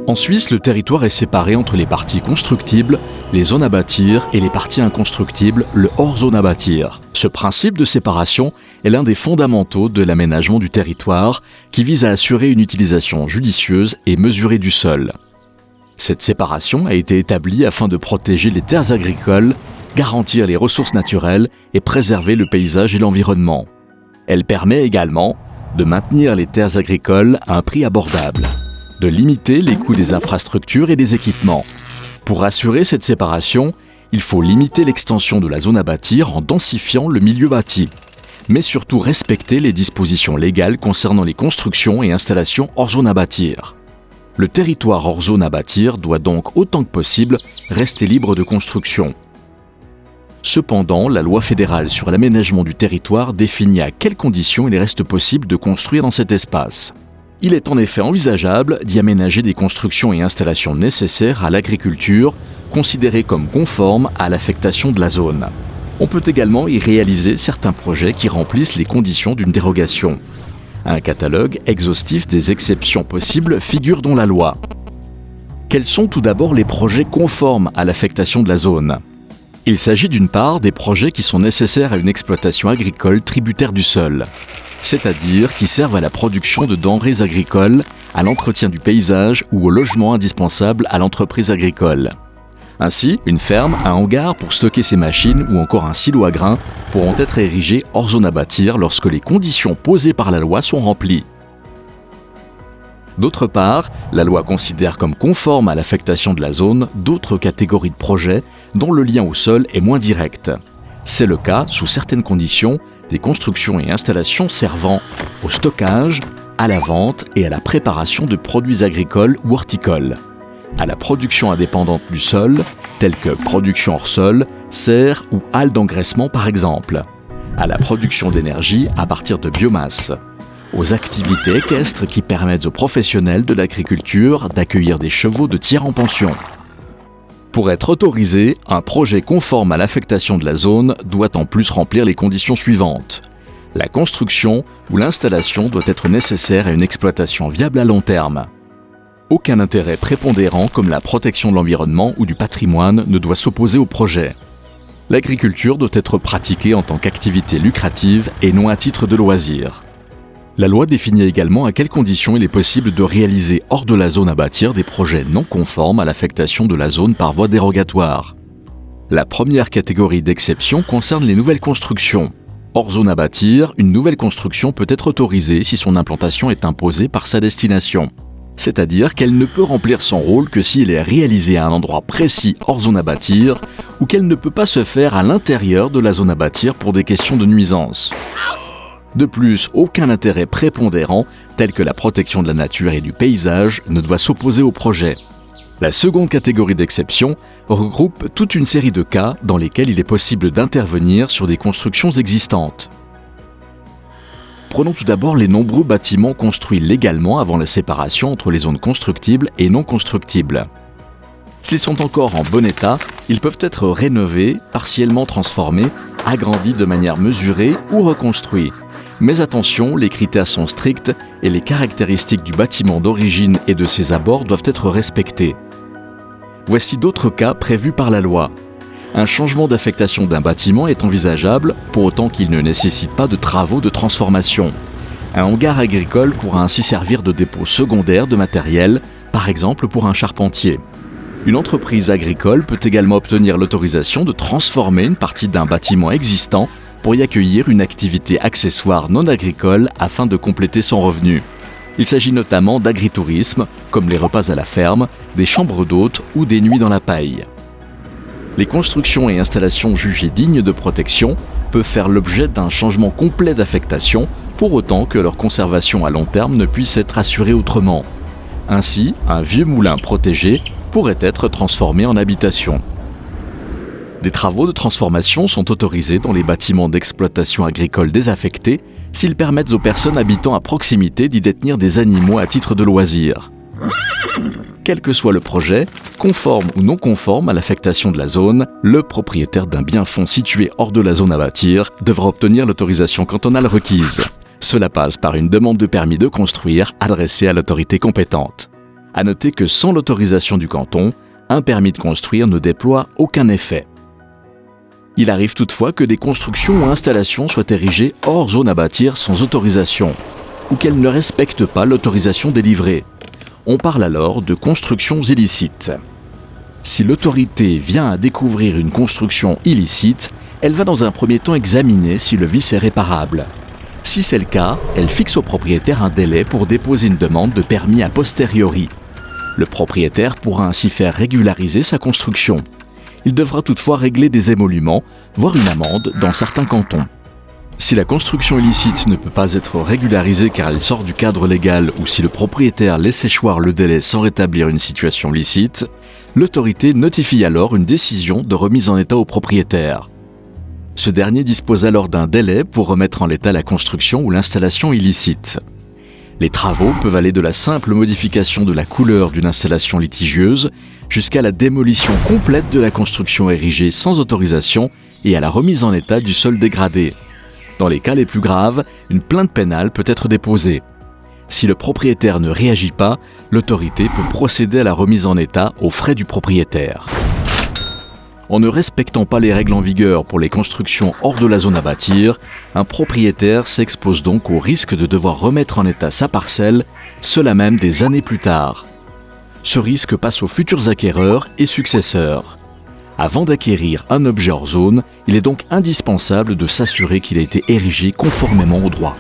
En Suisse, le territoire est séparé entre les parties constructibles, les zones à bâtir, et les parties inconstructibles, le hors-zone à bâtir. Ce principe de séparation est l'un des fondamentaux de l'aménagement du territoire qui vise à assurer une utilisation judicieuse et mesurée du sol. Cette séparation a été établie afin de protéger les terres agricoles, garantir les ressources naturelles et préserver le paysage et l'environnement. Elle permet également de maintenir les terres agricoles à un prix abordable, de limiter les coûts des infrastructures et des équipements. Pour assurer cette séparation, il faut limiter l'extension de la zone à bâtir en densifiant le milieu bâti, mais surtout respecter les dispositions légales concernant les constructions et installations hors zone à bâtir. Le territoire hors zone à bâtir doit donc autant que possible rester libre de construction. Cependant, la loi fédérale sur l'aménagement du territoire définit à quelles conditions il reste possible de construire dans cet espace. Il est en effet envisageable d'y aménager des constructions et installations nécessaires à l'agriculture, considérées comme conformes à l'affectation de la zone. On peut également y réaliser certains projets qui remplissent les conditions d'une dérogation. Un catalogue exhaustif des exceptions possibles figure dans la loi. Quels sont tout d'abord les projets conformes à l'affectation de la zone ? Il s'agit d'une part des projets qui sont nécessaires à une exploitation agricole tributaire du sol, c'est-à-dire qui servent à la production de denrées agricoles, à l'entretien du paysage ou au logement indispensable à l'entreprise agricole. Ainsi, une ferme, un hangar pour stocker ses machines ou encore un silo à grains pourront être érigés hors zone à bâtir lorsque les conditions posées par la loi sont remplies. D'autre part, la loi considère comme conforme à l'affectation de la zone d'autres catégories de projets dont le lien au sol est moins direct. C'est le cas, sous certaines conditions, des constructions et installations servant au stockage, à la vente et à la préparation de produits agricoles ou horticoles, à la production indépendante du sol, telle que production hors sol, serres ou halles d'engraissement par exemple, à la production d'énergie à partir de biomasse, aux activités équestres qui permettent aux professionnels de l'agriculture d'accueillir des chevaux de tiers en pension. Pour être autorisé, un projet conforme à l'affectation de la zone doit en plus remplir les conditions suivantes. La construction ou l'installation doit être nécessaire à une exploitation viable à long terme. Aucun intérêt prépondérant comme la protection de l'environnement ou du patrimoine ne doit s'opposer au projet. L'agriculture doit être pratiquée en tant qu'activité lucrative et non à titre de loisir. La loi définit également à quelles conditions il est possible de réaliser hors de la zone à bâtir des projets non conformes à l'affectation de la zone par voie dérogatoire. La première catégorie d'exception concerne les nouvelles constructions. Hors zone à bâtir, une nouvelle construction peut être autorisée si son implantation est imposée par sa destination. C'est-à-dire qu'elle ne peut remplir son rôle que si elle est réalisée à un endroit précis hors zone à bâtir ou qu'elle ne peut pas se faire à l'intérieur de la zone à bâtir pour des questions de nuisance. De plus, aucun intérêt prépondérant, tel que la protection de la nature et du paysage, ne doit s'opposer au projet. La seconde catégorie d'exception regroupe toute une série de cas dans lesquels il est possible d'intervenir sur des constructions existantes. Prenons tout d'abord les nombreux bâtiments construits légalement avant la séparation entre les zones constructibles et non constructibles. S'ils sont encore en bon état, ils peuvent être rénovés, partiellement transformés, agrandis de manière mesurée ou reconstruits. Mais attention, les critères sont stricts et les caractéristiques du bâtiment d'origine et de ses abords doivent être respectées. Voici d'autres cas prévus par la loi. Un changement d'affectation d'un bâtiment est envisageable pour autant qu'il ne nécessite pas de travaux de transformation. Un hangar agricole pourra ainsi servir de dépôt secondaire de matériel, par exemple pour un charpentier. Une entreprise agricole peut également obtenir l'autorisation de transformer une partie d'un bâtiment existant pour y accueillir une activité accessoire non agricole afin de compléter son revenu. Il s'agit notamment d'agritourisme, comme les repas à la ferme, des chambres d'hôtes ou des nuits dans la paille. Les constructions et installations jugées dignes de protection peuvent faire l'objet d'un changement complet d'affectation, pour autant que leur conservation à long terme ne puisse être assurée autrement. Ainsi, un vieux moulin protégé pourrait être transformé en habitation. Des travaux de transformation sont autorisés dans les bâtiments d'exploitation agricole désaffectés s'ils permettent aux personnes habitant à proximité d'y détenir des animaux à titre de loisir. Quel que soit le projet, conforme ou non conforme à l'affectation de la zone, le propriétaire d'un bien-fonds situé hors de la zone à bâtir devra obtenir l'autorisation cantonale requise. Cela passe par une demande de permis de construire adressée à l'autorité compétente. À noter que sans l'autorisation du canton, un permis de construire ne déploie aucun effet. Il arrive toutefois que des constructions ou installations soient érigées hors zone à bâtir sans autorisation, ou qu'elles ne respectent pas l'autorisation délivrée. On parle alors de constructions illicites. Si l'autorité vient à découvrir une construction illicite, elle va dans un premier temps examiner si le vice est réparable. Si c'est le cas, elle fixe au propriétaire un délai pour déposer une demande de permis a posteriori. Le propriétaire pourra ainsi faire régulariser sa construction. Il devra toutefois régler des émoluments, voire une amende dans certains cantons. Si la construction illicite ne peut pas être régularisée car elle sort du cadre légal ou si le propriétaire laisse échoir le délai sans rétablir une situation licite, l'autorité notifie alors une décision de remise en état au propriétaire. Ce dernier dispose alors d'un délai pour remettre en état la construction ou l'installation illicite. Les travaux peuvent aller de la simple modification de la couleur d'une installation litigieuse jusqu'à la démolition complète de la construction érigée sans autorisation et à la remise en état du sol dégradé. Dans les cas les plus graves, une plainte pénale peut être déposée. Si le propriétaire ne réagit pas, l'autorité peut procéder à la remise en état aux frais du propriétaire. En ne respectant pas les règles en vigueur pour les constructions hors de la zone à bâtir, un propriétaire s'expose donc au risque de devoir remettre en état sa parcelle, cela même des années plus tard. Ce risque passe aux futurs acquéreurs et successeurs. Avant d'acquérir un objet hors zone, il est donc indispensable de s'assurer qu'il a été érigé conformément au droit.